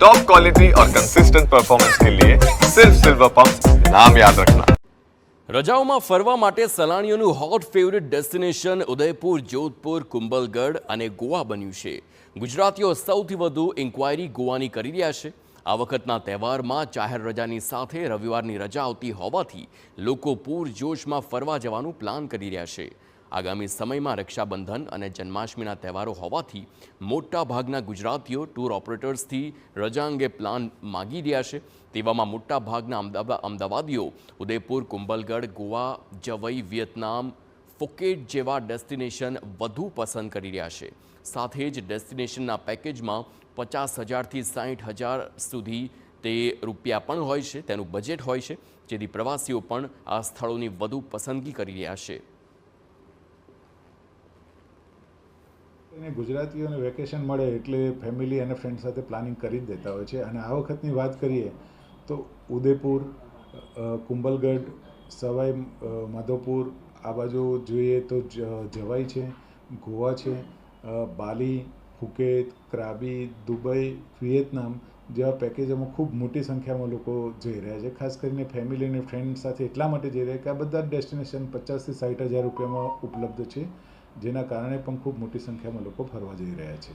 Top quality और consistent performance के लिए सिर्फ सिल्वर पंप नाम याद रखना। રજાઓમાં ફરવા માટે સહેલાણીઓનું hot favourite destination Udaipur, Jodhpur, Kumbhalgarh અને ગોવા બન્યું છે. ગુજરાતીઓ સૌથી વધુ ઇન્ક્વાયરી ગોવાની કરી રહ્યા છે. આ વખતના તહેવારમાં જાહેર રજાની સાથે રવિવારની રજા આવતી હોવાથી લોકો પૂરજોશમાં ફરવા જવાનું પ્લાન કરી રહ્યા છે. આગામી સમયમાં રક્ષાબંધન અને જન્માષ્ટમીના તહેવારો હોવાથી મોટા ભાગના ગુજરાતીઓ ટૂર ઓપરેટર્સથી રજા અંગે પ્લાન માગી રહ્યા છે. તેવામાં મોટા ભાગના અમદાવાદીઓ ઉદયપુર, કુંભલગઢ, ગોવા, જવઈ, વિયેતનામ, ફુકેટ જેવા ડેસ્ટિનેશન વધુ પસંદ કરી રહ્યા છે. સાથે જ ડેસ્ટિનેશનના પેકેજમાં 50,000થી 60,000 સુધી તે રૂપિયા પણ હોય છે, તેનું બજેટ હોય છે, જેથી પ્રવાસીઓ પણ આ સ્થળોની વધુ પસંદગી કરી રહ્યા છે. અને ગુજરાતીઓને વેકેશન મળે એટલે ફેમિલી અને ફ્રેન્ડ સાથે પ્લાનિંગ કરી જ દેતા હોય છે. અને આ વખતની વાત કરીએ તો ઉદયપુર, કુંભલગઢ, સવાઈ માધોપુર, આ બાજુ જોઈએ તો જવાઈ છે, ગોવા છે, બાલી, ફુકેત, ક્રાબી, દુબઈ, વિયેતનામ જેવા પેકેજોમાં ખૂબ મોટી સંખ્યામાં લોકો જઈ રહ્યા છે. ખાસ કરીને ફેમિલી અને ફ્રેન્ડ સાથે એટલા માટે જઈ રહ્યા કે આ બધા ડેસ્ટિનેશન 50,000થી 60,000 રૂપિયામાં ઉપલબ્ધ છે, જેના કારણે પણ ખૂબ મોટી સંખ્યામાં લોકો ફરવા જઈ રહ્યા છે.